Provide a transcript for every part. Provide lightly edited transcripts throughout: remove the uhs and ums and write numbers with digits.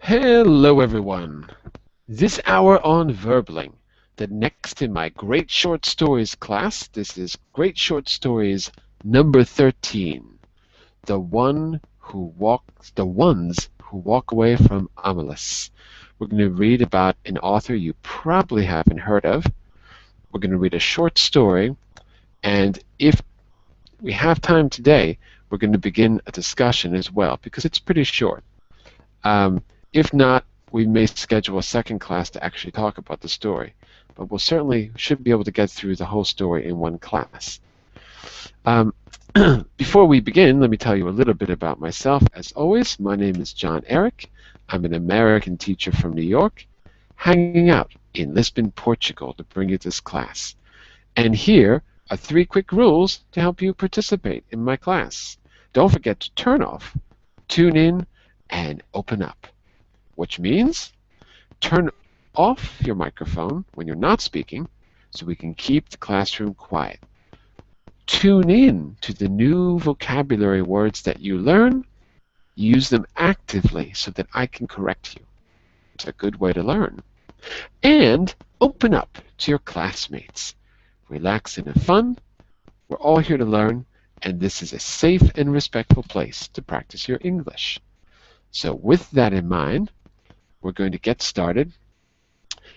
Hello everyone. This hour on Verbling, the next in my Great Short Stories class. This is Great Short Stories number 13. The ones who walk away from Omelas. We're going to read about an author you probably haven't heard of. We're going to read a short story, and if we have time today, we're going to begin a discussion as well because it's pretty short. If not, we may schedule a second class to actually talk about the story, but we'll certainly should be able to get through the whole story in one class. Before we begin, let me tell you a little bit about myself. As always, my name is Jon-Eric. I'm an American teacher from New York, hanging out in Lisbon, Portugal to bring you this class. And here are 3 quick rules to help you participate in my class. Don't forget to turn off, tune in, and open up. Which means turn off your microphone when you're not speaking so we can keep the classroom quiet. Tune in to the new vocabulary words that you learn. Use them actively so that I can correct you. It's a good way to learn. And open up to your classmates. Relax and have fun. We're all here to learn, and this is a safe and respectful place to practice your English. So with that in mind, we're going to get started.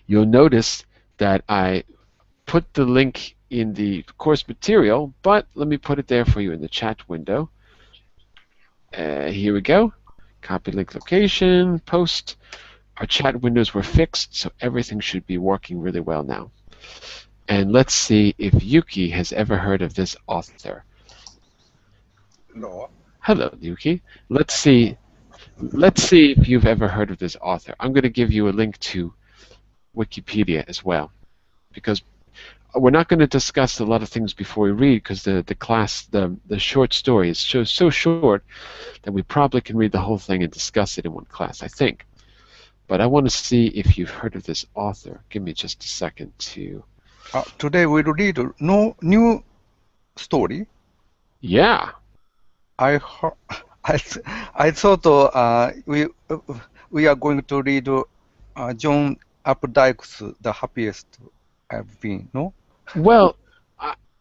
You'll notice that I put the link in the course material, but let me put it there for you in the chat window. Here we go. Copy link location, post. Our chat windows were fixed, so everything should be working really well now. And let's see if Yuki has ever heard of this author. No. Hello, Yuki. Let's see if you've ever heard of this author. I'm going to give you a link to Wikipedia as well, because we're not going to discuss a lot of things before we read, because the short story is so short that we probably can read the whole thing and discuss it in one class, I think. But I want to see if you've heard of this author. Give me just a second to... Today we will read no new story. Yeah. I thought we are going to read John Updike's The Happiest I've Been. No. Well,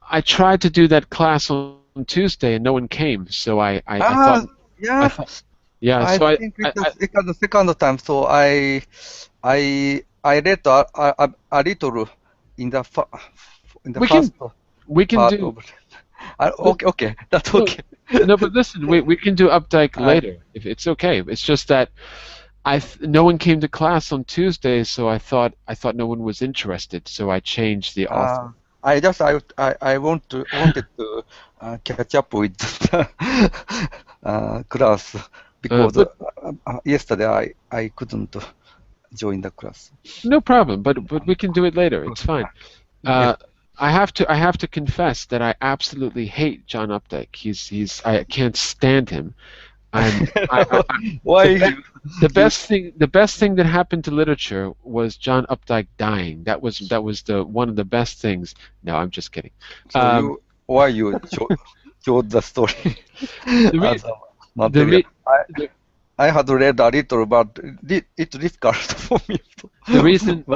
I tried to do that class on Tuesday and no one came, so I thought. Yeah. I thought, yeah. So I think it was the second time. So I read a little in the first. We can part do. Okay, that's okay. No, but listen, we can do Updike later if it's okay. It's just that no one came to class on Tuesday, so I thought no one was interested, so I changed the author. I wanted to catch up with the class because yesterday I couldn't join the class. No problem, but we can do it later. It's fine. Yeah. I have to confess that I absolutely hate John Updike. I can't stand him. Why? The best thing that happened to literature was John Updike dying. That was one of the best things. No, I'm just kidding. So why you chose the story? I had read a little, but it's difficult for me. The reason.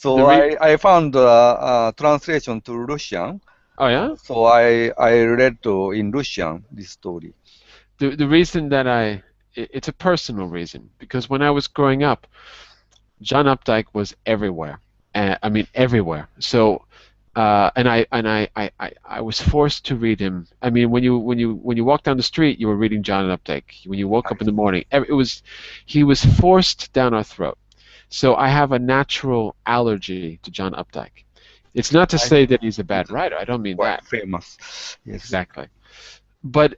I found a translation to Russian. Oh yeah. So I read in Russian this story. The reason that it's a personal reason, because when I was growing up, John Updike was everywhere. I mean everywhere. So, and I was forced to read him. I mean, when you walk down the street, you were reading John Updike. When you woke up in the morning, he was forced down our throat. So I have a natural allergy to John Updike. It's not to say that he's a bad writer. I don't mean that. Famous. Yes. Exactly. But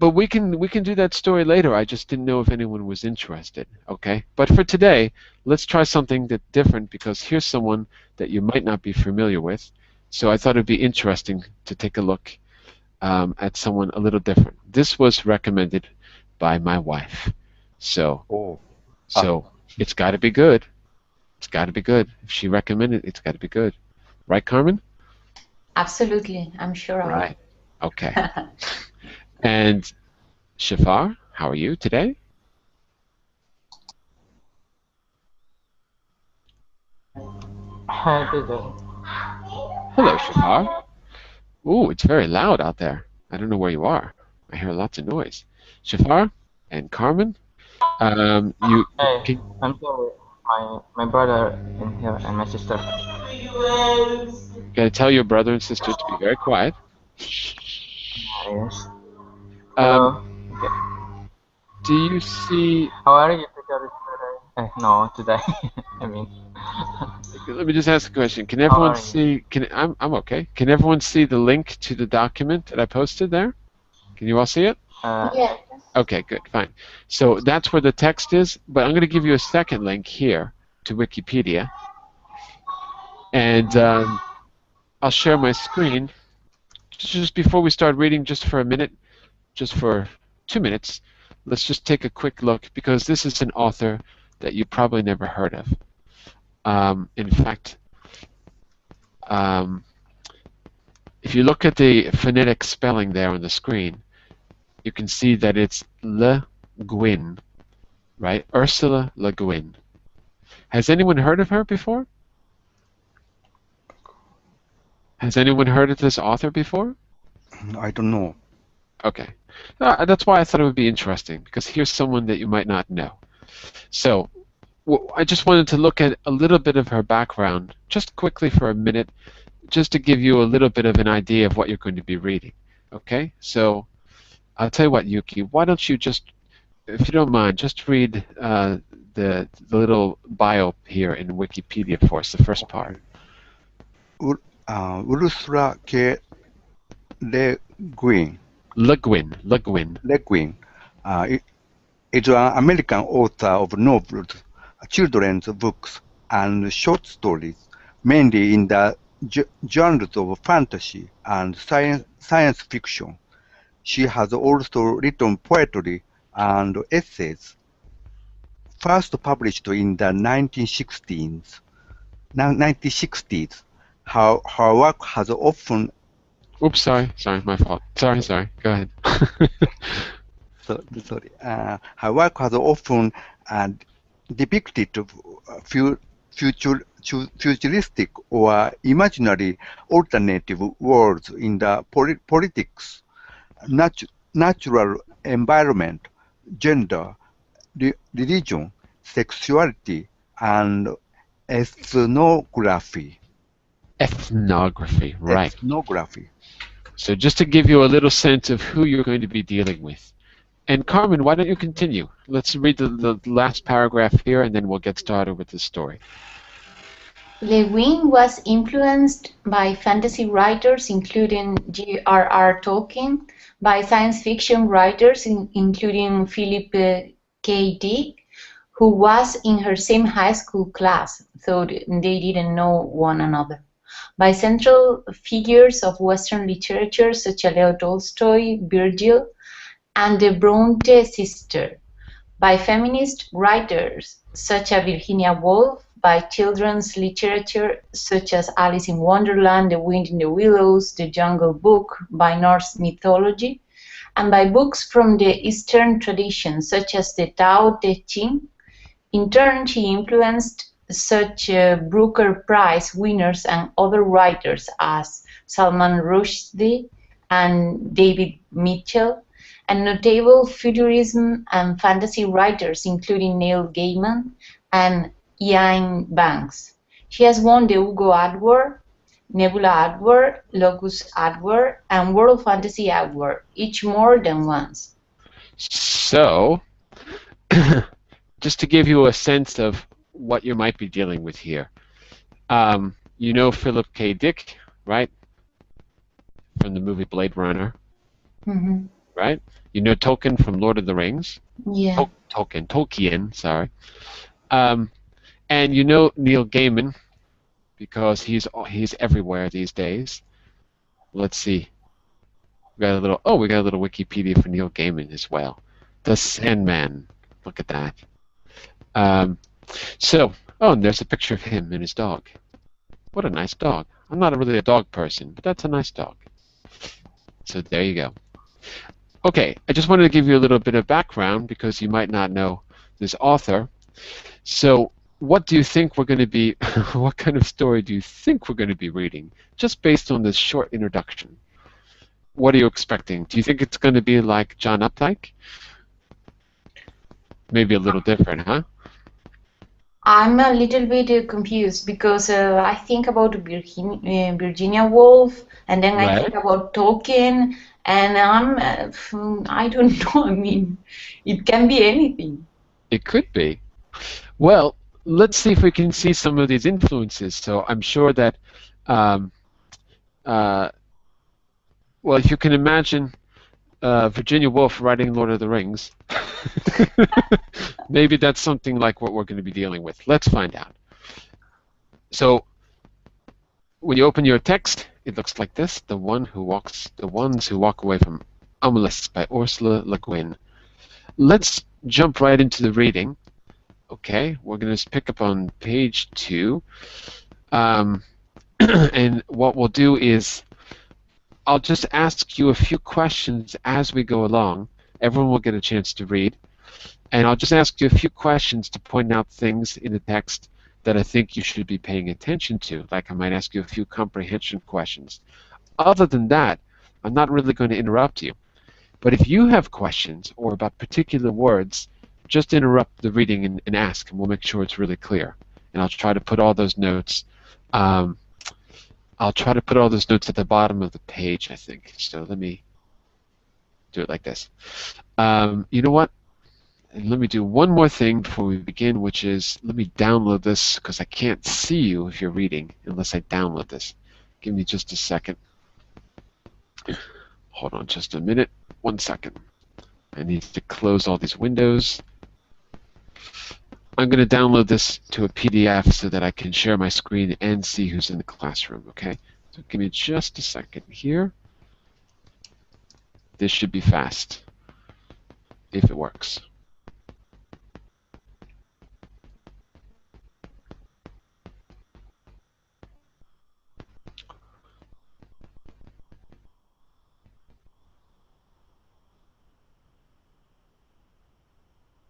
we can do that story later. I just didn't know if anyone was interested. Okay. But for today, let's try something that's different, because here's someone that you might not be familiar with. So I thought it'd be interesting to take a look at someone a little different. This was recommended by my wife. So. It's got to be good. It's got to be good. If she recommended it, it's got to be good. Right, Carmen? Absolutely. I'm sure. Right. Okay. And Shafar, how are you today? Today. Hello, Shafar. Ooh, it's very loud out there. I don't know where you are. I hear lots of noise. Shafar and Carmen, you Hey, can I'm sorry. My brother in here and my sister. gotta tell your brother and sister to be very quiet. Yes. Um, Hello. Okay. do you see? How are you today? No, today. I mean. Let me just ask a question. Can How everyone are you? see? I'm okay. Can everyone see the link to the document that I posted there? Can you all see it? Yes. Okay, good, fine. So that's where the text is, but I'm going to give you a second link here to Wikipedia, and I'll share my screen. Just before we start reading, just for a minute, just for 2 minutes, let's just take a quick look, because this is an author that you probably never heard of. In fact, if you look at the phonetic spelling there on the screen, you can see that it's Le Guin, right? Ursula Le Guin. Has anyone heard of her before? Has anyone heard of this author before? I don't know. Okay. That's why I thought it would be interesting, because here's someone that you might not know. So, I just wanted to look at a little bit of her background, just quickly for a minute, just to give you a little bit of an idea of what you're going to be reading. Okay? So, I'll tell you what, Yuki, why don't you just, if you don't mind, just read the little bio here in Wikipedia for us, the first part. Ursula K. Le Guin. Le Guin. Le Guin. Le Guin is an American author of novels, children's books, and short stories, mainly in the genres of fantasy and science fiction. She has also written poetry and essays. First published in the 1960s, her work has often... Oops, sorry, my fault. Sorry, go ahead. Sorry. Her work has often depicted futuristic or imaginary alternative worlds in the politics, natural environment, gender, religion, sexuality, and ethnography. Ethnography, right. Ethnography. So just to give you a little sense of who you're going to be dealing with. And Carmen, why don't you continue? Let's read the last paragraph here, and then we'll get started with the story. Le Guin was influenced by fantasy writers including J.R.R. Tolkien, by science fiction writers including Philip K. Dick, who was in her same high school class, though they didn't know one another, by central figures of Western literature such as Leo Tolstoy, Virgil, and the Bronte sisters, by feminist writers such as Virginia Woolf, by children's literature such as Alice in Wonderland, The Wind in the Willows, The Jungle Book, by Norse mythology, and by books from the Eastern tradition such as the Tao Te Ching. In turn, she influenced such Booker Prize winners and other writers as Salman Rushdie and David Mitchell, and notable futurism and fantasy writers including Neil Gaiman and Iain Banks. She has won the Hugo Award, Nebula Award, Locus Award, and World Fantasy Award, each more than once. So, just to give you a sense of what you might be dealing with here. You know Philip K. Dick, right? From the movie Blade Runner. Mm-hmm. Right? You know Tolkien from Lord of the Rings. Yeah. Tolkien, sorry. And you know Neil Gaiman, because he's everywhere these days. Let's see. We got a little Wikipedia for Neil Gaiman as well. The Sandman. Look at that. And there's a picture of him and his dog. What a nice dog. I'm not really a dog person, but that's a nice dog. So there you go. Okay, I just wanted to give you a little bit of background because you might not know this author. So what do you think we're going to be, what kind of story do you think we're going to be reading, just based on this short introduction? What are you expecting? Do you think it's going to be like John Updike? Maybe a little different, huh? I'm a little bit confused because I think about Virginia Woolf, and then I think Right. about Tolkien, and I don't know. I mean, it can be anything. It could be. Well, let's see if we can see some of these influences. So I'm sure that, um, uh, well, if you can imagine Virginia Woolf writing Lord of the Rings, maybe that's something like what we're going to be dealing with. Let's find out. So when you open your text, it looks like this: the ones who walk away from Omelas by Ursula Le Guin. Let's jump right into the reading. Okay, we're going to pick up on page 2. And what we'll do is I'll just ask you a few questions as we go along. Everyone will get a chance to read. And I'll just ask you a few questions to point out things in the text that I think you should be paying attention to. Like I might ask you a few comprehension questions. Other than that, I'm not really going to interrupt you. But if you have questions or about particular words, just interrupt the reading and ask, and we'll make sure it's really clear. And I'll try to put all those notes. I'll try to put all those notes at the bottom of the page, I think. So let me do it like this. You know what? And let me do one more thing before we begin, which is let me download this because I can't see you if you're reading unless I download this. Give me just a second. Hold on just a minute. 1 second. I need to close all these windows. I'm going to download this to a PDF so that I can share my screen and see who's in the classroom, okay? So give me just a second here. This should be fast, if it works.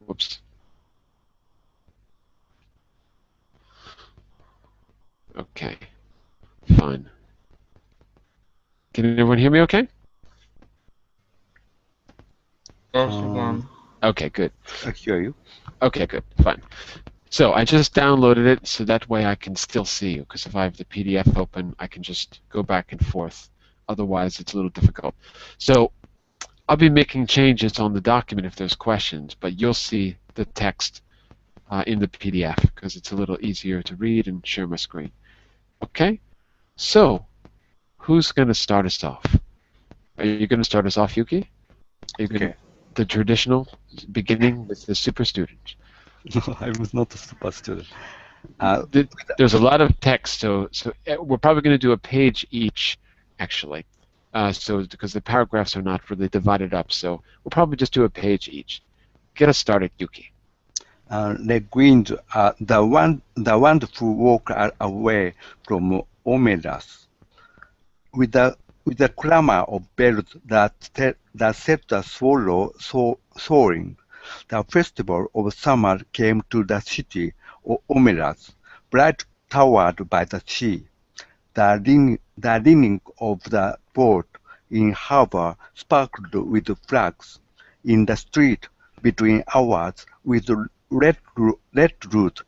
Whoops. Okay, fine. Can everyone hear me okay? Yes, again. Okay, good. I hear you. Okay, good, fine. So I just downloaded it so that way I can still see you, because if I have the PDF open, I can just go back and forth. Otherwise, it's a little difficult. So I'll be making changes on the document if there's questions, but you'll see the text in the PDF because it's a little easier to read and share my screen. Okay? So, who's going to start us off? Are you going to start us off, Yuki? Are you going to the traditional beginning with the super student? No, I was not a super student. There's a lot of text, so we're probably going to do a page each, actually. So because the paragraphs are not really divided up, so we'll probably just do a page each. Get us started, Yuki. Le Guin, the wonderful walk away from Omelas, with the clamor of bells that set the swallow soaring. The festival of summer came to the city of Omelas, bright towered by the sea. The linen of the boat in harbor sparkled with flags. In the street between hours with red roof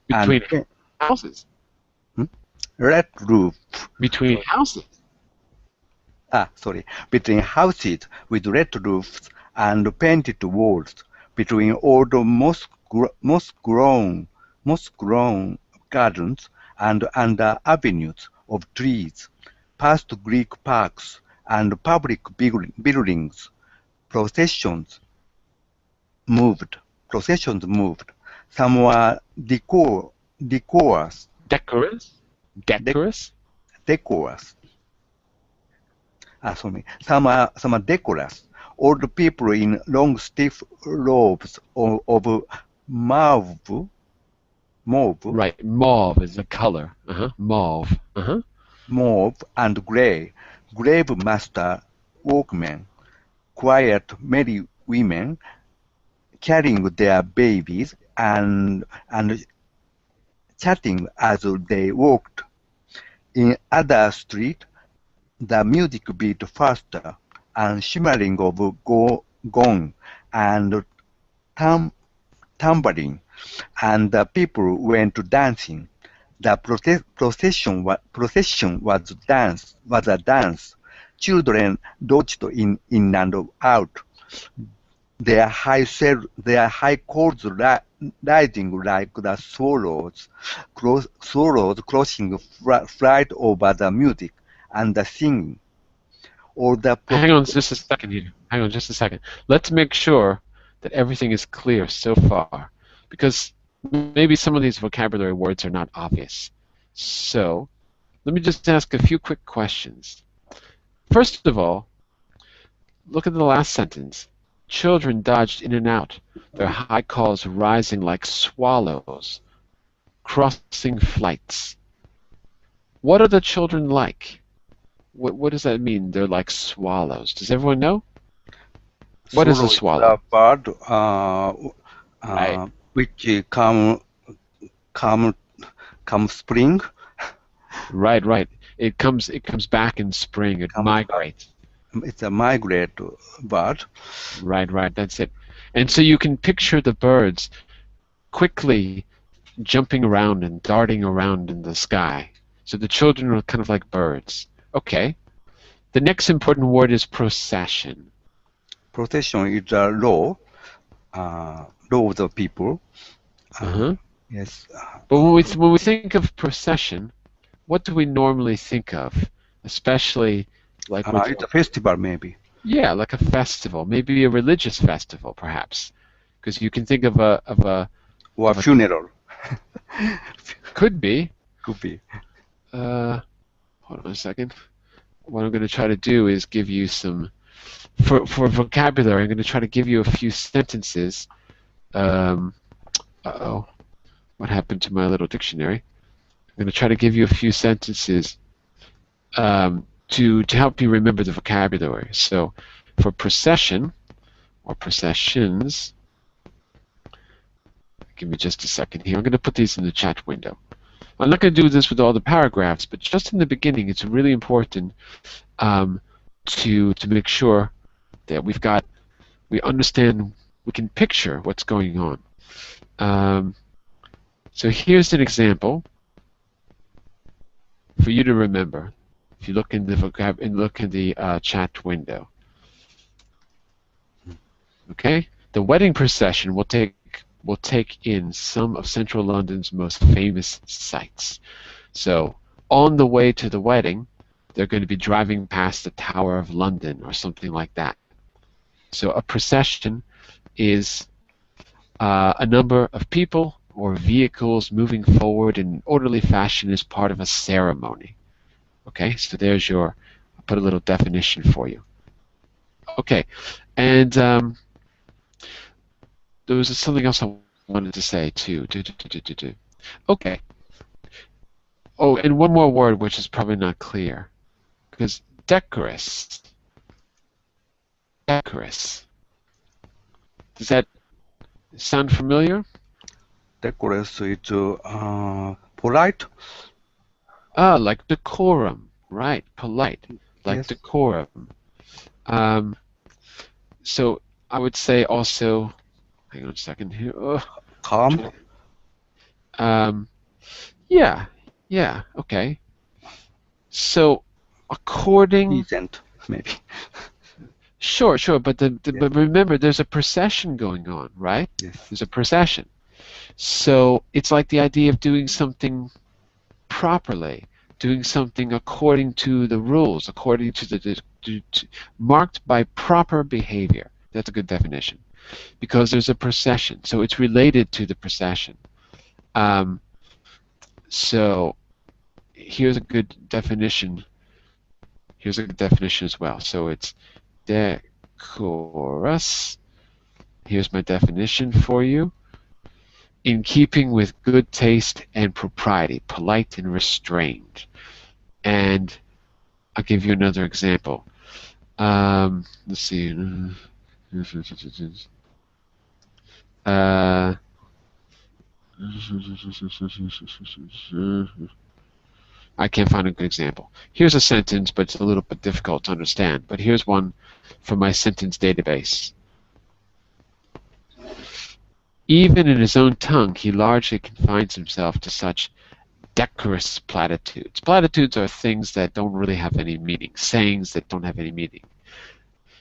Between houses. red roof. Between houses. Between houses with red roofs and painted walls, between old moss-grown gardens and under avenues of trees, past Greek parks and public buildings, processions moved. Some were decorous. Some are decorous. Old people in long stiff robes of mauve. Right, mauve is the color. Mauve. Mauve and gray. Grave master workmen. Quiet, merry women carrying their babies and chatting as they walked. In other street, the music beat faster, and shimmering of gong and tumbling, and the people went dancing. The procession was a dance. Children dodged in and out, their high chords rising like the swallows crossing flight over the music and the singing. Or the Hang on just a second here. Hang on just a second. Let's make sure that everything is clear so far, because maybe some of these vocabulary words are not obvious. So let me just ask a few quick questions. First of all, look at the last sentence. Children dodged in and out, their high calls rising like swallows, crossing flights. What are the children like? What does that mean? They're like swallows. Does everyone know? What is a swallow? The bird Right. which come spring. Right. It comes back in spring. It migrates. It's a migrate bird. Right. That's it. And so you can picture the birds quickly jumping around and darting around in the sky. So the children are kind of like birds. Okay. The next important word is procession. Procession is a law of the people. Yes. But when we think of procession, what do we normally think of? Especially like it's a festival, maybe. Yeah, like a festival, maybe a religious festival, perhaps, because you can think of a or a funeral. Could be. Could be. Hold on a second. What I'm going to try to do is give you some, for vocabulary, I'm going to try to give you a few sentences. Uh-oh. What happened to my little dictionary? I'm going to try to give you a few sentences to help you remember the vocabulary. So for procession, or processions, give me just a second here. I'm going to put these in the chat window. I'm not going to do this with all the paragraphs, but just in the beginning, it's really important to make sure that we understand, we can picture what's going on. So here's an example for you to remember. If you look in the chat window, okay, the wedding procession will take in some of Central London's most famous sights. So on the way to the wedding, they're going to be driving past the Tower of London or something like that. So a procession is a number of people or vehicles moving forward in an orderly fashion as part of a ceremony. Okay, so there's I'll put a little definition for you. Okay, and there was something else I wanted to say too. Okay. Oh, and one more word which is probably not clear, because decorous. Decorous. Does that sound familiar? Decorous is polite. Like decorum, right? Polite, like Yes. decorum. So I would say also. Hang on a second here. Calm. Yeah, okay. So, according... Decent, maybe. Sure, but but remember, there's a procession going on, right? Yes. There's a procession. So, it's like the idea of doing something properly, doing something according to the rules, according to marked by proper behavior. That's a good definition. Because there's a procession, so it's related to the procession. So here's a good definition. Here's a good definition as well. So it's decorous. Here's my definition for you. In keeping with good taste and propriety, polite and restrained. And I'll give you another example. Let's see. I can't find a good example. Here's a sentence, but it's a little bit difficult to understand. But here's one from my sentence database. Even in his own tongue, he largely confines himself to such decorous platitudes. Platitudes are things that don't really have any meaning, sayings that don't have any meaning.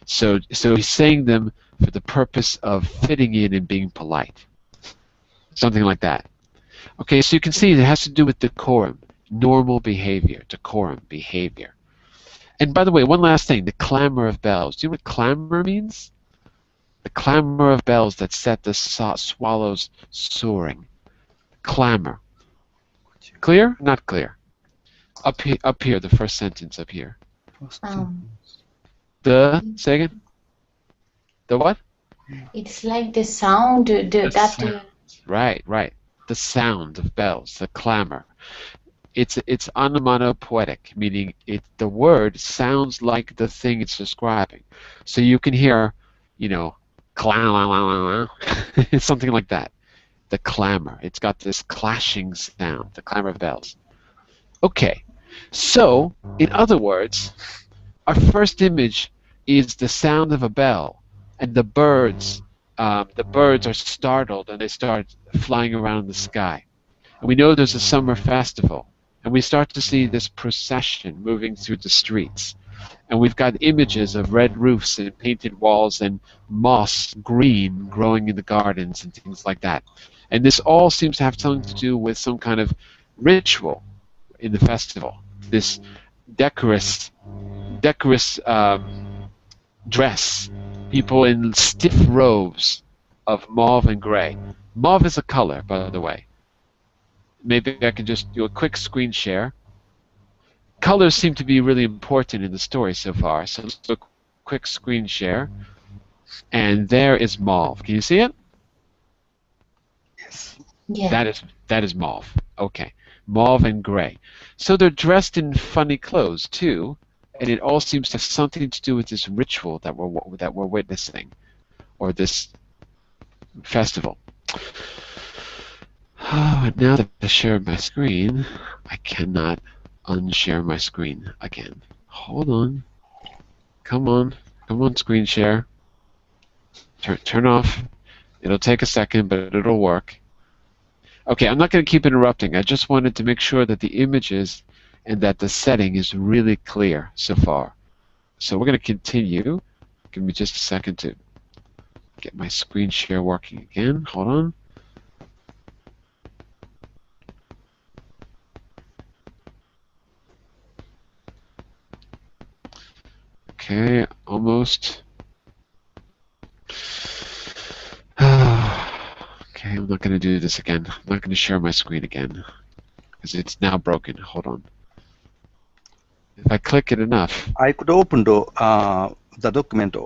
So he's saying them for the purpose of fitting in and being polite. Something like that. Okay, so you can see it has to do with decorum, normal behavior, decorum, behavior. And by the way, one last thing, the clamor of bells. Do you know what clamor means? The clamor of bells that set the swallows soaring. Clamor. Clear? Not clear. Up here, the first sentence up here. Say again? The what? It's like the sound that. Right. The sound of bells, the clamor. It's onomatopoetic, meaning the word sounds like the thing it's describing. So you can hear, clang, it's something like that. The clamor. It's got this clashing sound, the clamor of bells. Okay, so in other words, our first image is the sound of a bell, and the birds are startled and they start flying around the sky. And we know there's a summer festival, and we start to see this procession moving through the streets. And we've got images of red roofs and painted walls and moss green growing in the gardens and things like that. And this all seems to have something to do with some kind of ritual in the festival. This decorous dress, people in stiff robes of mauve and gray. Mauve is a color, by the way. Maybe I can just do a quick screen share. Colors seem to be really important in the story so far, so let's do a quick screen share. And there is mauve. Can you see it? Yes. Yeah. That is mauve. Okay. Mauve and gray. So they're dressed in funny clothes too, and it all seems to have something to do with this ritual that we're witnessing, or this festival. Oh, and now that I shared my screen, I cannot unshare my screen again. Hold on. Come on, screen share. Turn off. It'll take a second, but it'll work. Okay, I'm not going to keep interrupting. I just wanted to make sure that the images and that the setting is really clear so far. So we're going to continue. Give me just a second to get my screen share working again. Hold on. Okay, almost. Okay, I'm not going to do this again. I'm not going to share my screen again because it's now broken. Hold on. If I click it enough. I could open the document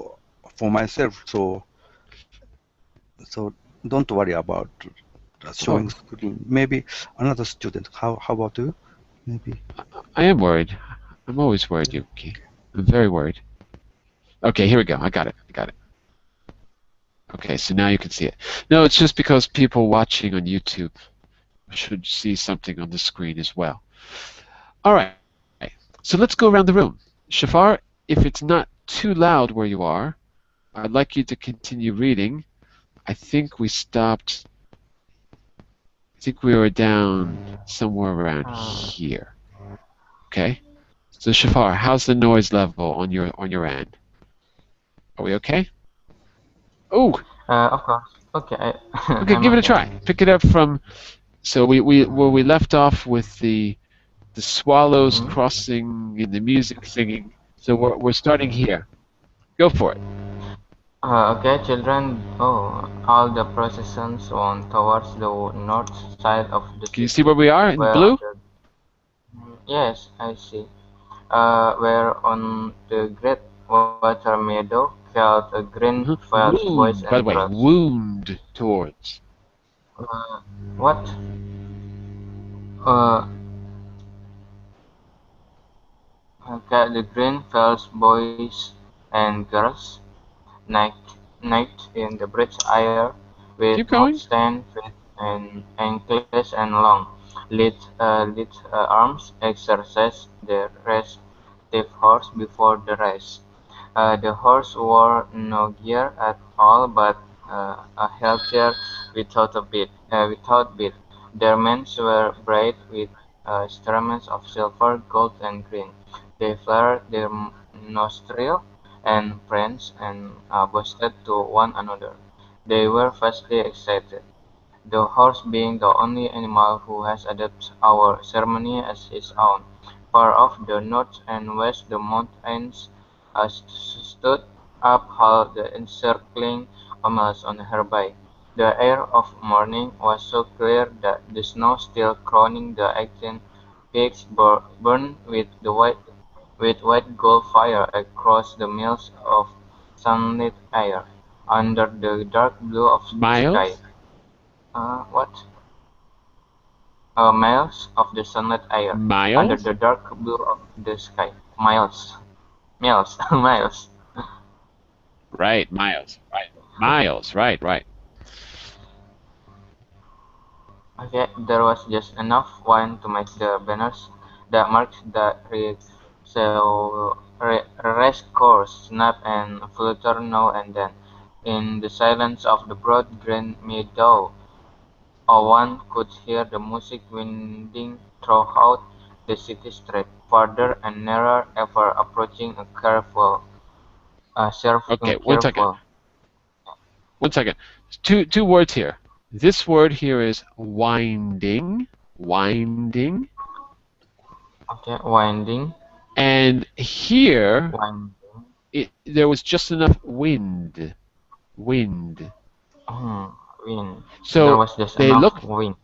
for myself, so don't worry about showing screen. Maybe another student. How about you? Maybe. I am worried. I'm always worried, Yuki. I'm very worried. Okay, here we go. I got it. Okay, so now you can see it. No, it's just because people watching on YouTube should see something on the screen as well. All right. So let's go around the room. Shafar, if it's not too loud where you are, I'd like you to continue reading. I think we stopped. I think we were down somewhere around here. Okay. So Shafar, how's the noise level on your end? Are we okay? Oh. Of course. Okay. Okay, give it a try. Pick it up from. So where we left off with the swallows crossing and the music singing. So we're starting here. Go for it. Okay, children. Oh, all the processions on towards the north side of the city. Can you see where we are in blue? Yes, I see. Where on the great water meadow felt a green felt voice and by the way, wound towards. What? Okay, the green fells boys and girls, night in the bridge air with Keep going. stand with ankles and long, lead arms exercised the restive horse before the race. The horse wore no gear at all but a halter without bit. Their manes were braided with instruments of silver, gold, and green. They flared their nostrils and pranced and boasted to one another. They were vastly excited. The horse being the only animal who has adopted our ceremony as his own. Far off the north and west the mountains stood up all the encircling Omelas on her bay. The air of morning was so clear that the snow still crowning the 18 peaks burned with white gold fire across the miles of sunlit air, under the dark blue of the sky. Miles? What? Miles of the sunlit air, under Miles? the dark blue of the sky. Miles. Miles. Miles. Right, miles. Right. Miles, right. Okay, there was just enough wine to make the banners that marked the race course snap and flutter now and then. In the silence of the broad green meadow, one could hear the music winding throughout the city street, farther and nearer, ever approaching a Okay, one second. careful. One second. Two words here. This word here is winding. Winding. Okay, winding. And here Winding. there was just enough wind. Wind. Wind. So There was just they enough look wind.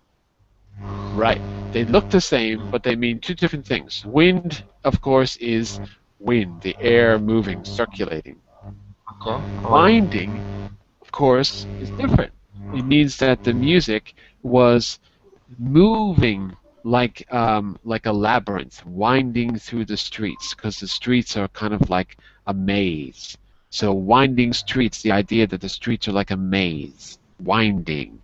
right. They look the same, but they mean two different things. Wind, of course, is wind, the air moving, circulating. Okay, wind. Winding, of course, is different. It means that the music was moving like a labyrinth, winding through the streets, because the streets are kind of like a maze. So winding streets, the idea that the streets are like a maze, winding.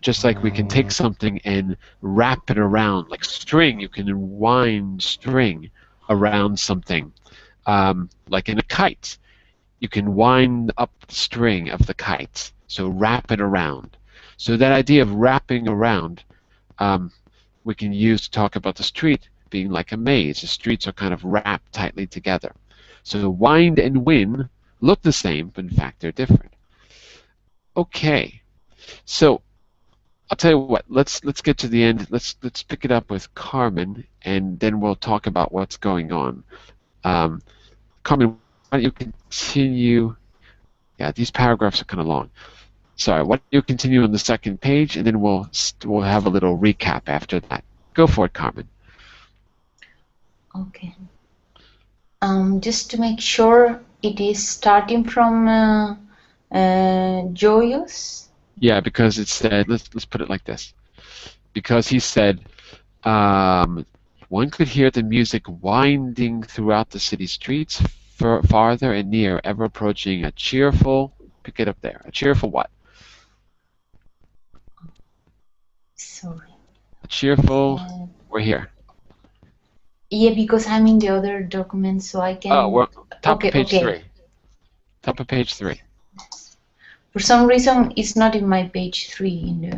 Just like we can take something and wrap it around, like string, you can wind string around something. Like in a kite, you can wind up the string of the kite, so wrap it around. So that idea of wrapping around, we can use to talk about the street being like a maze. The streets are kind of wrapped tightly together. So wind and win look the same, but in fact they're different. Okay, so I'll tell you what. Let's get to the end. Let's pick it up with Carmen, and then we'll talk about what's going on. Carmen, why don't you continue? Yeah, these paragraphs are kind of long. Sorry, why don't you continue on the second page, and then we'll have a little recap after that. Go for it, Carmen. Okay. Just to make sure, it is starting from joyous. Yeah, because it said, let's put it like this. Because he said, one could hear the music winding throughout the city streets, farther and near, ever approaching a cheerful, pick it up there, a cheerful what? Sorry. A cheerful, we're here. Yeah, because I'm in the other document, so I can... Oh, we're top of page okay. 3. Top of page 3. For some reason, it's not in my page 3.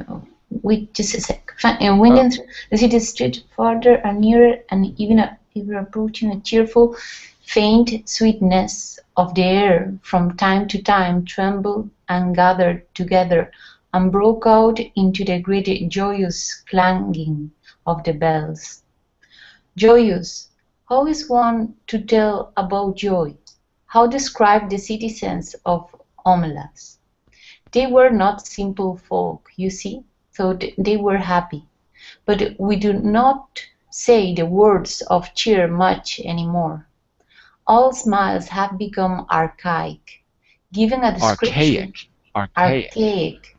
Wait just a sec. Winding through the city street farther and nearer, and even approaching a cheerful, faint sweetness of the air from time to time trembled and gathered together and broke out into the great joyous clanging of the bells. Joyous. How is one to tell about joy? How describe the citizens of Omelas? They were not simple folk, you see, so they were happy. But we do not say the words of cheer much anymore. All smiles have become archaic. Giving a description, archaic.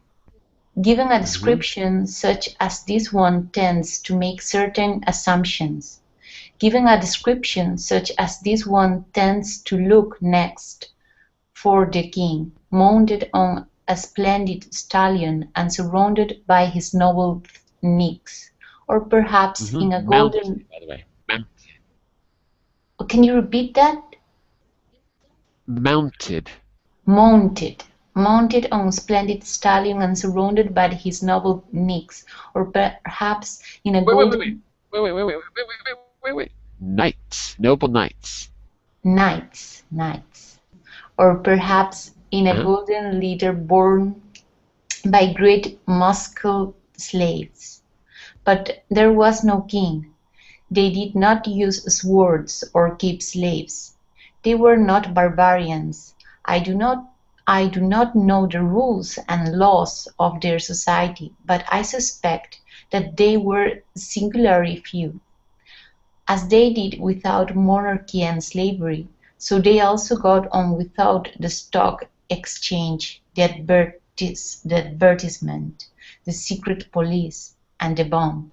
Giving a description such as this one tends to make certain assumptions. Giving a description such as this one tends to look next for the king, mounted on a splendid stallion and surrounded by his noble nix, or perhaps in a Mounted, golden... by the way. Can you repeat that? Mounted. Mounted. Mounted on a splendid stallion and surrounded by his noble nix, or perhaps in a golden... Wait. Knights. Noble knights. Knights. Or perhaps in a golden litter borne by great muscle slaves. But there was no king. They did not use swords or keep slaves. They were not barbarians. I do not know the rules and laws of their society, but I suspect that they were singularly few. As they did without monarchy and slavery, so they also got on without the stock exchange, the advertisement, the secret police, and the bomb.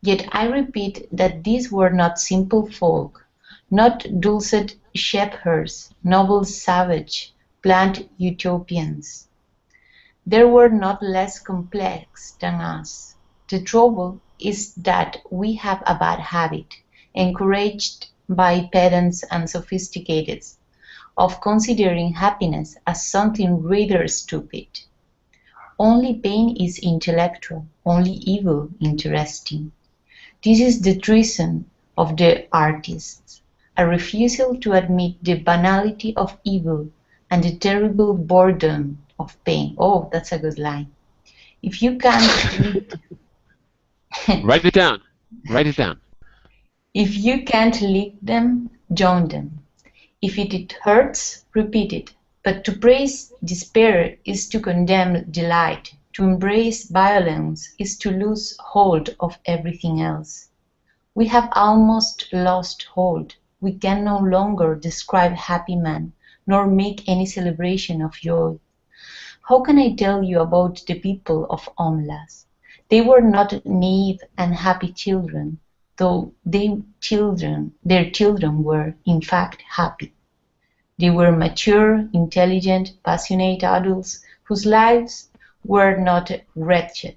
Yet I repeat that these were not simple folk, not dulcet shepherds, noble savage, plant utopians. They were not less complex than us. The trouble is that we have a bad habit, encouraged by pedants and sophisticateds, of considering happiness as something rather stupid. Only pain is intellectual, only evil interesting. This is the treason of the artists, a refusal to admit the banality of evil and the terrible boredom of pain. Oh, that's a good line. If you can't Write it down. If you can't lick them, join them. If it hurts, repeat it. But to praise despair is to condemn delight. To embrace violence is to lose hold of everything else. We have almost lost hold. We can no longer describe happy men, nor make any celebration of joy. How can I tell you about the people of Omelas? They were not naive and happy children, though their children were, in fact, happy. They were mature, intelligent, passionate adults whose lives were not wretched.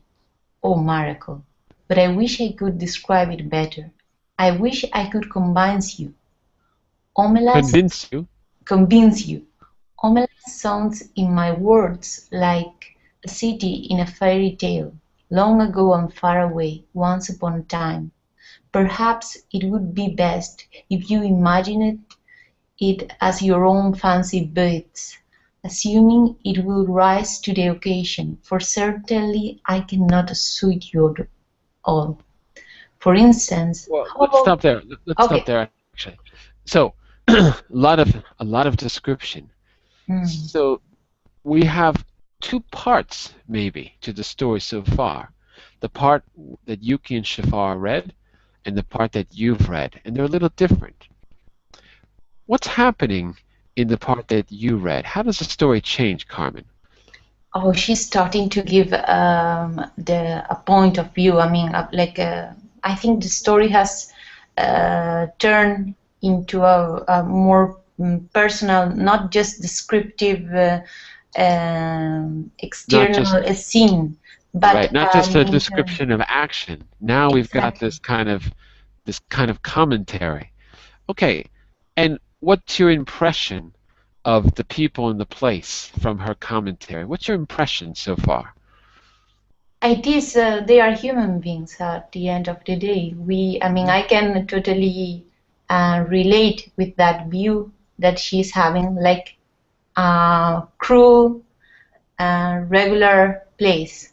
Oh, miracle! But I wish I could describe it better. I wish I could convince you. Convince you. Omelas sounds in my words like a city in a fairy tale, long ago and far away, once upon a time. Perhaps it would be best if you imagined it as your own fancy beats, assuming it will rise to the occasion, for certainly I cannot suit you all. For instance, well, let's stop there. Stop there. Actually, so a lot of description. So we have two parts maybe to the story so far: the part that Yuki and Shafar read, and the part that you've read, and they're a little different. What's happening in the part that you read? How does the story change, Carmen? Oh, she's starting to give a point of view. I mean, I think the story has turned into a more personal, not just descriptive external scene, but right, not just a description of action. Now we've got this kind of commentary. Okay, and what's your impression of the people and the place from her commentary? What's your impression so far? It is they are human beings at the end of the day. I can totally relate with that view that she's having, like a cruel, regular place,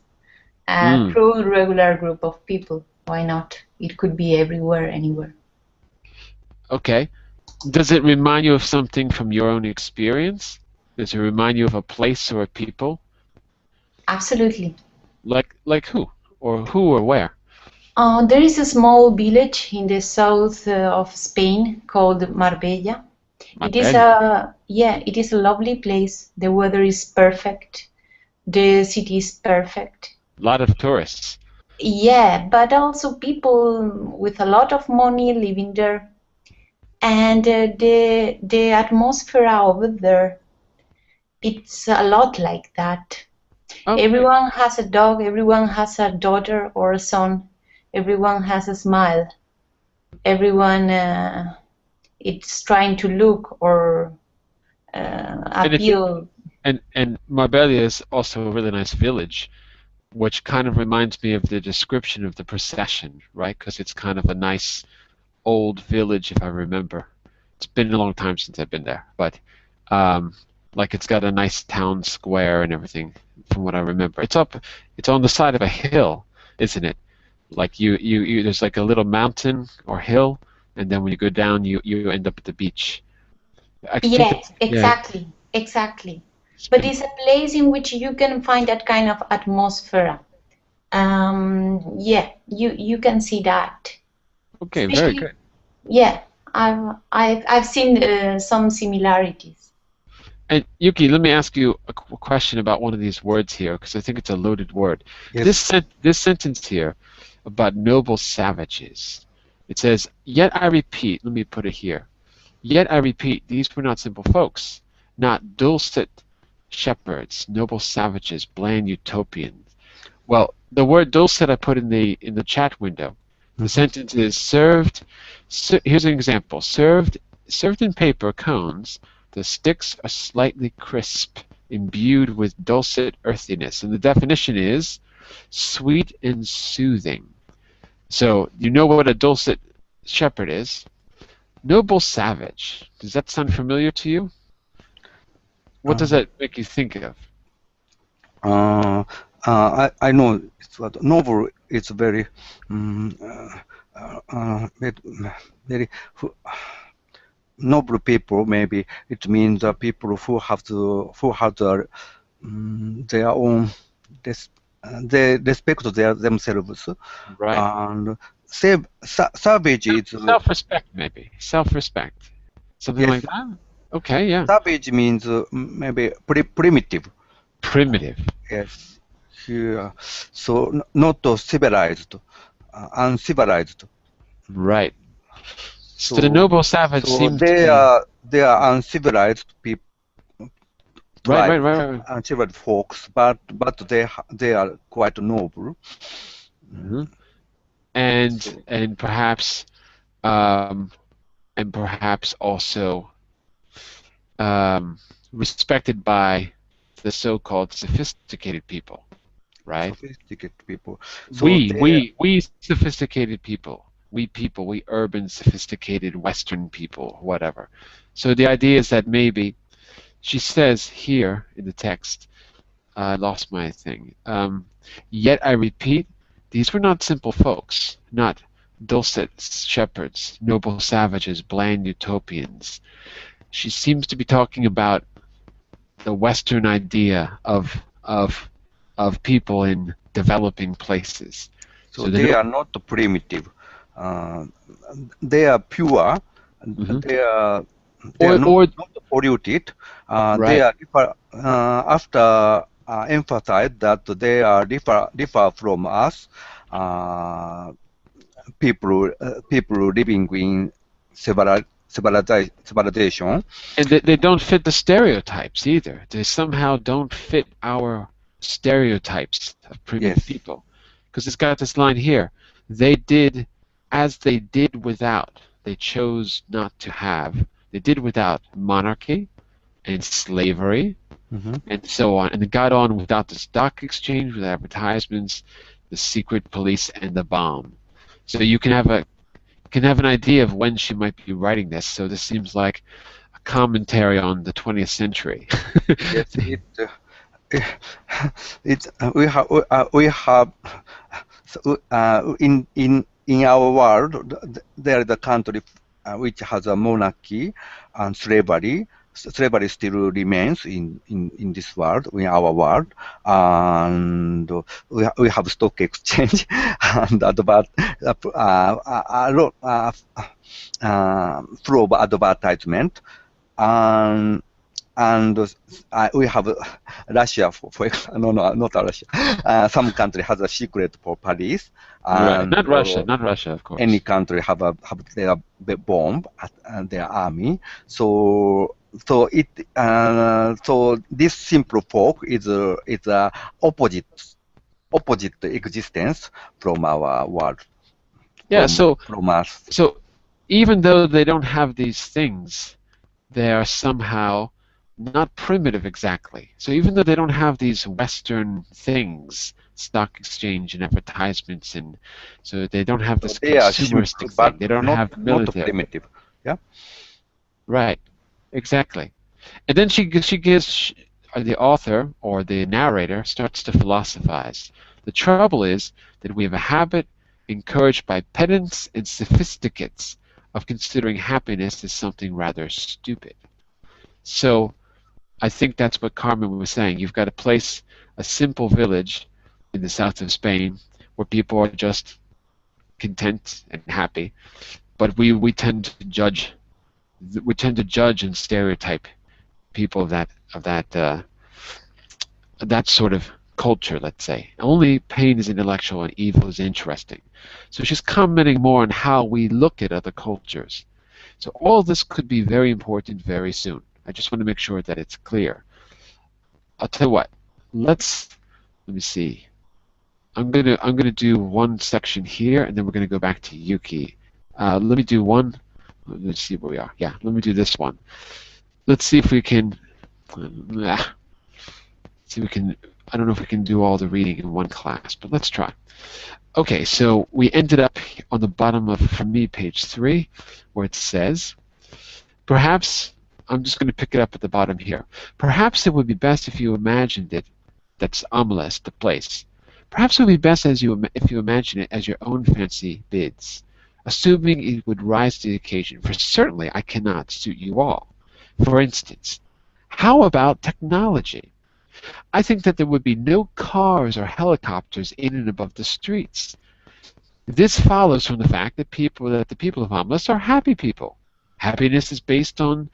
a cruel, regular group of people. Why not? It could be everywhere, anywhere. Okay. Does it remind you of something from your own experience? Does it remind you of a place or a people? Absolutely. Like who? Or where? There is a small village in the south of Spain called Marbella. It is a lovely place. The weather is perfect. The city is perfect. A lot of tourists. Yeah, but also people with a lot of money living there. And the atmosphere over there It's a lot like that. Okay. Everyone has a dog, everyone has a daughter or a son, everyone has a smile, everyone it's trying to look or And it's appeal. and Marbella is also a really nice village, which kind of reminds me of the description of the procession, right? Because it's kind of a nice old village, if I remember. It's been a long time since I've been there, but like it's got a nice town square and everything, from what I remember. It's on the side of a hill, isn't it? Like you there's like a little mountain or hill, and then when you go down, you end up at the beach. I think Yes, that, yeah, exactly. it's But been it's a place in which you can find that kind of atmosphere. Yeah, you can see that. okay, very Especially, good. yeah, I've seen some similarities. And Yuki, let me ask you a question about one of these words here, because I think it's a loaded word. Yes. This sentence here about noble savages. It says, "Yet I repeat." Let me put it here. "Yet I repeat, these were not simple folks, not dulcet shepherds, noble savages, bland utopians." Well, the word dulcet I put in the chat window. The sentence is here's an example. Served in paper cones, the sticks are slightly crisp, imbued with dulcet earthiness. And the definition is sweet and soothing. So you know what a dulcet shepherd is. Noble savage. Does that sound familiar to you? What does that make you think of? I know it's what novel is very very noble people. Maybe it means the people who have their own they respect themselves, Right. and savage is Self-respect, maybe. Self-respect. Something yes. like that? Okay, yeah. Savage means maybe primitive. Primitive. Yes. Here, so not civilized, uncivilized. Right. So the So noble savage seems to they be are uncivilized people, right. uncivilized folks, but they are quite noble. Mhm. And perhaps also respected by the so-called sophisticated people, right? Sophisticated people. So they We sophisticated people. We urban, sophisticated Western people, whatever. So the idea is that maybe she says here in the text, I lost my thing. Yet I repeat, these were not simple folks, not dulcet shepherds, noble savages, bland utopians. She seems to be talking about the Western idea of people in developing places. so they are not primitive. They are pure. They are not polluted. They right. are after emphasize that they are differ from us. People living in civilization. And they don't fit the stereotypes either. They somehow don't fit our stereotypes of primitive people. Because it's got this line here. They did as they did without. They chose not to have. They did without monarchy and slavery and so on. And they got on without the stock exchange, with advertisements, the secret police, and the bomb. So you can have an idea of when she might be writing this. So this seems like a commentary on the 20th century. Yes, we have in our world there is a country which has a monarchy and slavery. Slavery still remains in this world, in our world, and we have stock exchange and flow of advertisement, and we have Russia for no, not Russia. Some country has a secret for police, and Not Russia, of course. any country have their bomb and their army. So so this simple folk is a opposite existence from our world, Yeah, from us. so even though they don't have these things, they are somehow not primitive exactly. So even though they don't have these Western things, stock exchange and advertisements, and so they don't have this They are consumeristic simple, thing. but They don't not have military. primitive. Yeah. Right. Exactly. And then the author or the narrator starts to philosophize. The trouble is that we have a habit encouraged by pedants and sophisticates of considering happiness as something rather stupid. So I think that's what Carmen was saying. You've got a place, a simple village in the south of Spain where people are just content and happy, but we tend to judge and stereotype people of that sort of culture, let's say. Only pain is intellectual and evil is interesting. So she's commenting more on how we look at other cultures. So all this could be very important very soon. I just want to make sure that it's clear. I'll tell you what. Let me see. I'm gonna do one section here, and then we're gonna go back to Yuki. Let me do one. Let's see where we are. Yeah, let me do this one. Let's see if we can. See, I don't know if we can do all the reading in one class, but let's try. Okay, so we ended up on the bottom of, for me, page 3, where it says, perhaps, I'm just going to pick it up at the bottom here. Perhaps it would be best if you imagined it, that's Omelas, the place. Perhaps it would be best if you imagine it as your own fancy bids, assuming it would rise to the occasion, for certainly I cannot suit you all. For instance, how about technology? I think that there would be no cars or helicopters in and above the streets. This follows from the fact that the people of Omelas are happy people. Happiness is based on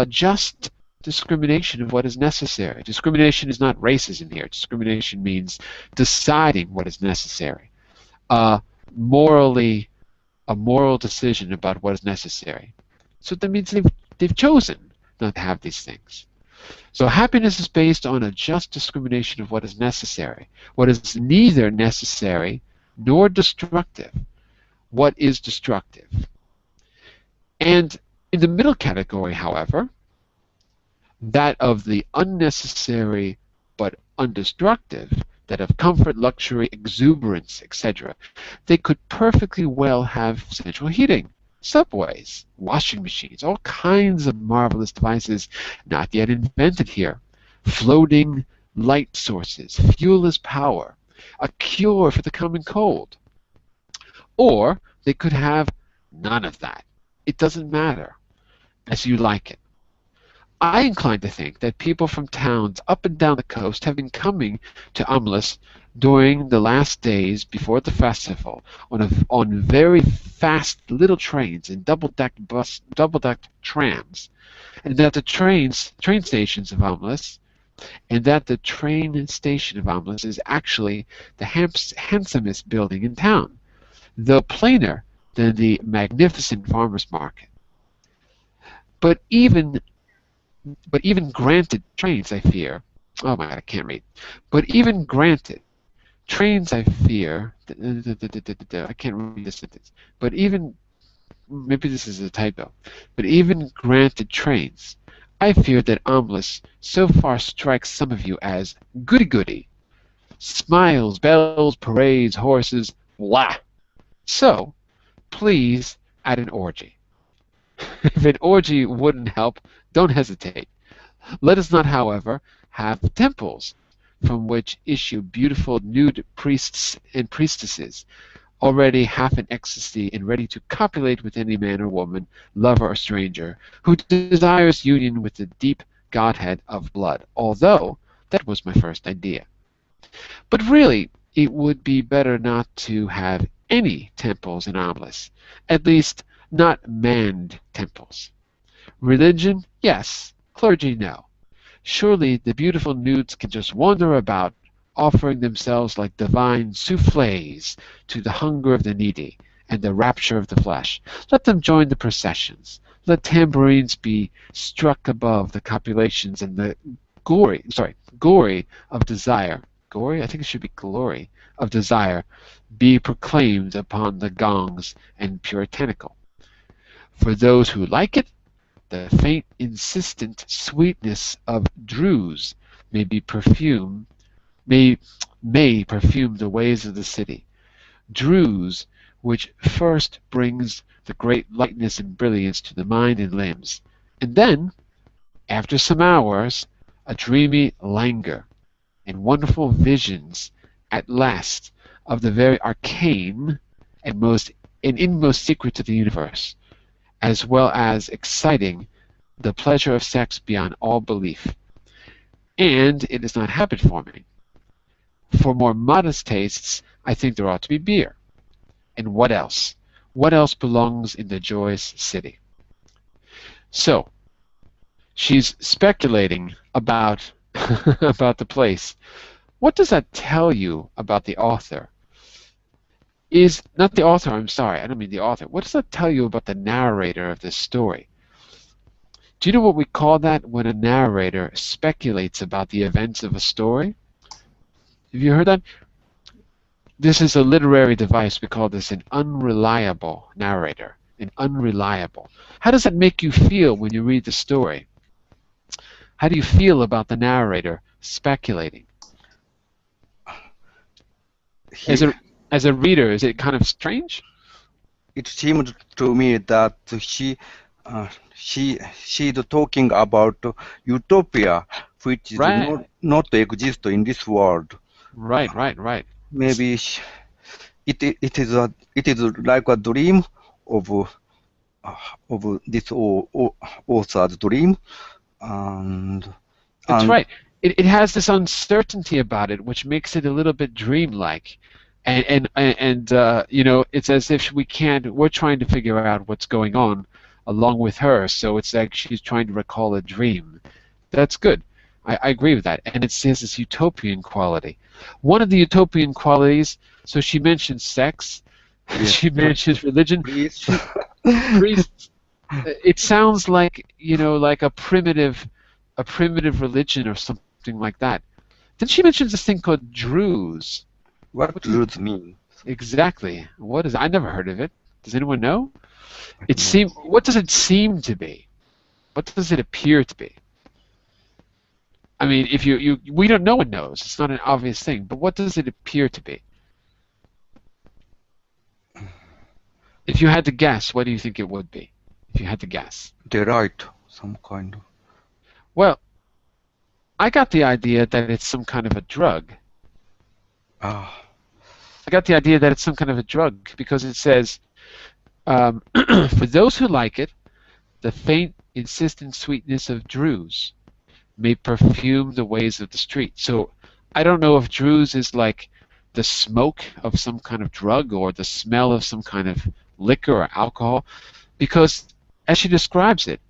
just discrimination of what is necessary. Discrimination is not racism here. Discrimination means deciding what is necessary. A moral decision about what is necessary. So that means they've chosen not to have these things. So happiness is based on a just discrimination of what is necessary. What is neither necessary nor destructive. What is destructive? And in the middle category, however, that of the unnecessary but undestructive, that of comfort, luxury, exuberance, etc., they could perfectly well have central heating, subways, washing machines, all kinds of marvelous devices not yet invented here, floating light sources, fuelless power, a cure for the common cold. Or they could have none of that. It doesn't matter, as you like it. I incline to think that people from towns up and down the coast have been coming to Omelas during the last days before the festival on very fast little trains and double-deck trams, and that the train stations of Omelas, is actually the handsomest building in town, though plainer than the magnificent farmers' market. But even granted trains, I fear. Oh my God, I can't read. But even granted trains, I fear. I can't read this sentence. But even, maybe this is a typo. But even granted trains, I fear that Omelas so far strikes some of you as goody-goody. Smiles, bells, parades, horses, blah. So, please add an orgy. If an orgy wouldn't help, don't hesitate. Let us not, however, have temples from which issue beautiful nude priests and priestesses, already half in ecstasy and ready to copulate with any man or woman, lover or stranger, who desires union with the deep Godhead of blood, although that was my first idea. But really, it would be better not to have any temples in Omelas, at least not manned temples. Religion, yes. Clergy, no. Surely the beautiful nudes can just wander about, offering themselves like divine souffles to the hunger of the needy and the rapture of the flesh. Let them join the processions. Let tambourines be struck above the copulations and the glory of desire. Glory? I think it should be glory of desire be proclaimed upon the gongs and puritanical. For those who like it, the faint, insistent sweetness of druse may be perfume, may perfume the ways of the city. Druse, which first brings the great lightness and brilliance to the mind and limbs, and then, after some hours, a dreamy languor, and wonderful visions at last of the very arcane and inmost secrets of the universe, as well as exciting the pleasure of sex beyond all belief. And it is not habit forming. For more modest tastes, I think there ought to be beer. And what else? What else belongs in the joyous city? So, she's speculating about about the place. What does that tell you about the author? Is not the author, I'm sorry, I don't mean the author. What does that tell you about the narrator of this story? Do you know what we call that when a narrator speculates about the events of a story? Have you heard that? This is a literary device. We call this an unreliable narrator. An unreliable. How does that make you feel when you read the story? How do you feel about the narrator speculating? As a reader, is it kind of strange? It seemed to me that she's talking about utopia, which is Right. not exist in this world. Right. Maybe it is like a dream of this author's dream, and That's right. It has this uncertainty about it, which makes it a little bit dreamlike, and you know, it's as if we're trying to figure out what's going on along with her. So it's like she's trying to recall a dream. That's good. I agree with that, and it has this utopian quality. One of the utopian qualities. So she mentions sex. Yes. She mentions religion. Priests. Priests. It sounds like, you know, like a primitive religion or something like that. Then she mentions this thing called druse. What does it mean? Exactly. What is it? I never heard of it. Does anyone know? What does it seem to be? What does it appear to be? I mean, if we don't. No one knows. It's not an obvious thing. But what does it appear to be? If you had to guess, what do you think it would be? If you had to guess. Delight, some kind of. Well, I got the idea that it's some kind of a drug. I got the idea that it's some kind of a drug because it says, for those who like it, the faint, insistent sweetness of druse may perfume the ways of the street. So I don't know if druse is like the smoke of some kind of drug or the smell of some kind of liquor or alcohol, because as she describes it,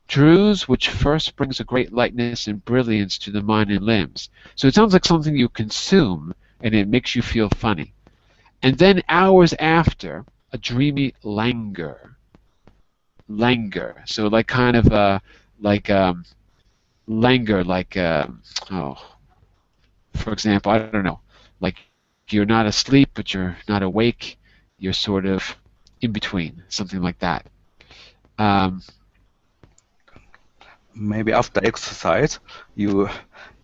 druse which first brings a great lightness and brilliance to the mind and limbs. So it sounds like something you consume and it makes you feel funny. And then hours after, a dreamy languor. So like kind of languor, like for example, I don't know, like you're not asleep but you're not awake, you're sort of in between, something like that. Maybe after exercise, you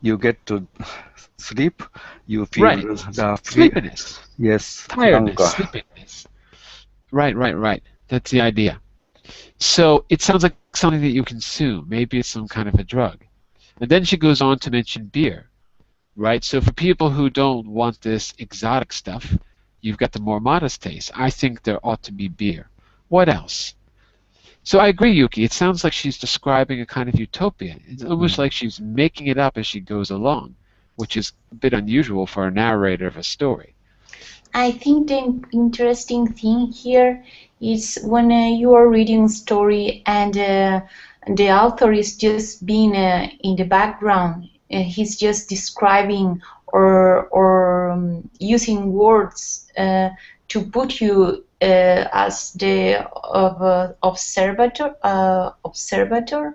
get to sleep. You feel the sleepiness. Yes, tiredness, sleepiness. Right. That's the idea. So it sounds like something that you consume. Maybe it's some kind of a drug. And then she goes on to mention beer, right? So for people who don't want this exotic stuff, you've got the more modest taste. I think there ought to be beer. What else? So I agree, Yuki. It sounds like she's describing a kind of utopia. It's almost like she's making it up as she goes along, which is a bit unusual for a narrator of a story. I think the interesting thing here is when you are reading a story and the author is just being in the background. He's just describing or using words to put you as the observator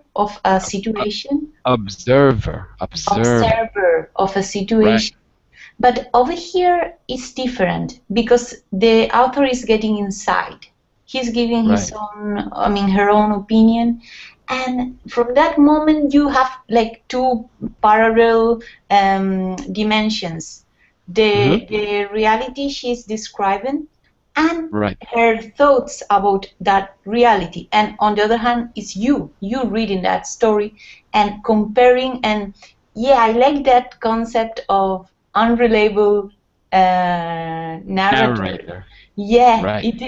of a situation. Observer. Observer of a situation. Right. But over here, it's different because the author is getting inside. He's giving his own, her own opinion. And from that moment, you have like two parallel dimensions. The reality she's describing and her thoughts about that reality. And on the other hand, it's you reading that story and comparing. And yeah, I like that concept of unreliable narrator. Yeah, it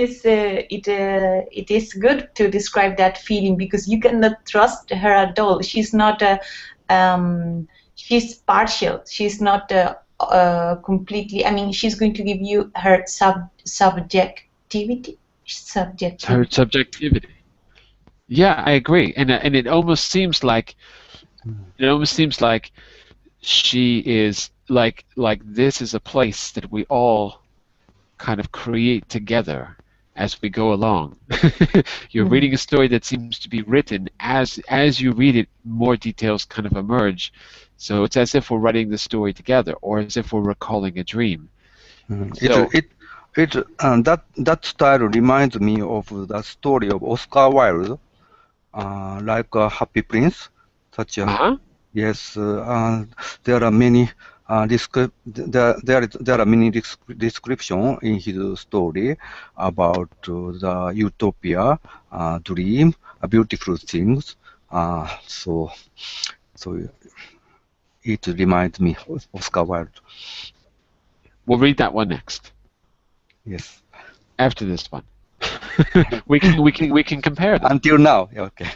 is good to describe that feeling because you cannot trust her at all. She's not she's partial. She's not completely. I mean, she's going to give you her subjectivity. Her subjectivity. Yeah, I agree, and it almost seems like she is like this is a place that we all kind of create together as we go along. You're reading a story that seems to be written as you read it, more details kind of emerge. So it's as if we're writing the story together, or as if we're recalling a dream. So, that style reminds me of the story of Oscar Wilde, like Happy Prince, such a yes. There are many there are many descriptions in his story about the utopia, dream, beautiful things. So it reminds me of Oscar Wilde. We'll read that one next. Yes. After this one, we can compare them. Until now, okay.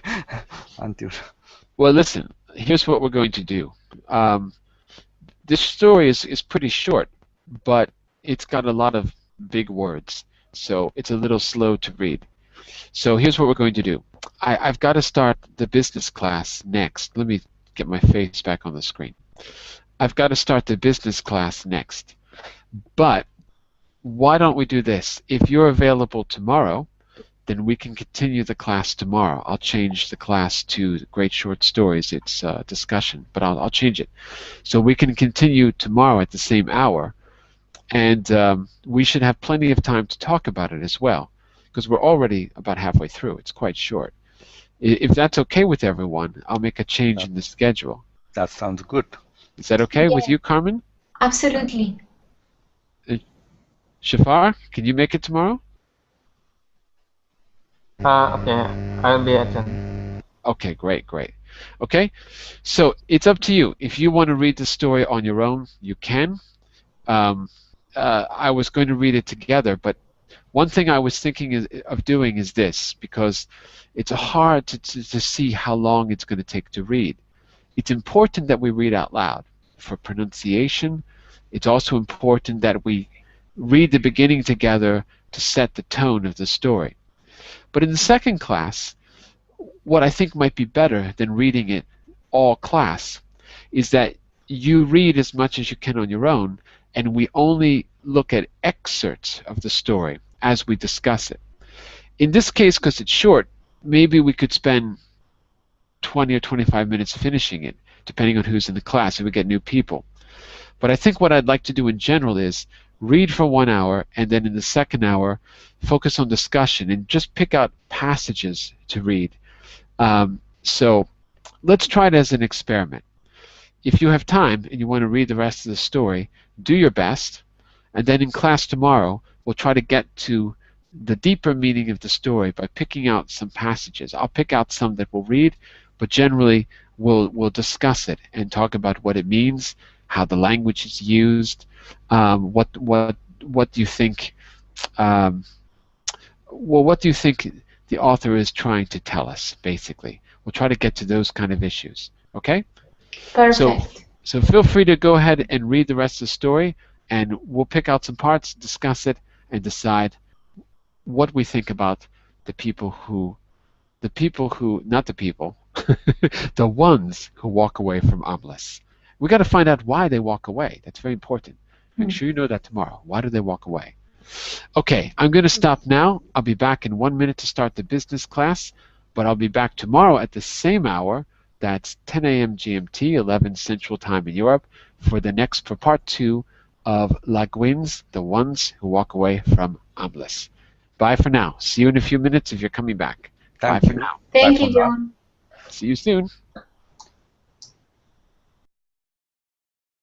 Until. Well, listen. Here's what we're going to do. This story is pretty short, but it's got a lot of big words, so it's a little slow to read. So here's what we're going to do. I've got to start the business class next. Let me get my face back on the screen. I've got to start the business class next. But why don't we do this? If you're available tomorrow, then we can continue the class tomorrow. I'll change the class to Great Short Stories. It's discussion, but I'll change it. So we can continue tomorrow at the same hour, and we should have plenty of time to talk about it as well, because we're already about halfway through. It's quite short. If that's okay with everyone, I'll make a change in the schedule. That sounds good. Is that okay with you, Carmen? Absolutely. Shafar, can you make it tomorrow? Okay, I'll be attending. Okay, great. Okay, so it's up to you. If you want to read the story on your own, you can. I was going to read it together, but one thing I was thinking of doing is this, because it's hard to see how long it's going to take to read. It's important that we read out loud for pronunciation. It's also important that we read the beginning together to set the tone of the story. But in the second class, what I think might be better than reading it all class is that you read as much as you can on your own, and we only look at excerpts of the story as we discuss it. In this case, because it's short, maybe we could spend 20 or 25 minutes finishing it, depending on who's in the class, if we get new people. But I think what I'd like to do in general is read for 1 hour, and then in the second hour, focus on discussion and just pick out passages to read. So let's try it as an experiment. If you have time and you want to read the rest of the story, do your best, and then in class tomorrow, we'll try to get to the deeper meaning of the story by picking out some passages. I'll pick out some that we'll read, but generally we'll discuss it and talk about what it means, how the language is used, what do you think? What do you think the author is trying to tell us? Basically, we'll try to get to those kind of issues. Okay. Perfect. So feel free to go ahead and read the rest of the story, and we'll pick out some parts, discuss it, and decide what we think about the ones who walk away from Omelas. We got to find out why they walk away. That's very important. Make sure you know that tomorrow. Why do they walk away? Okay, I'm going to stop now. I'll be back in 1 minute to start the business class, but I'll be back tomorrow at the same hour. That's 10 a.m. GMT, 11 Central Time in Europe, for part 2 of La Guin's, The Ones Who Walk Away from Omelas. Bye for now. See you in a few minutes if you're coming back. Bye Thank for you. now. Thank Bye you, for now. John. See you soon.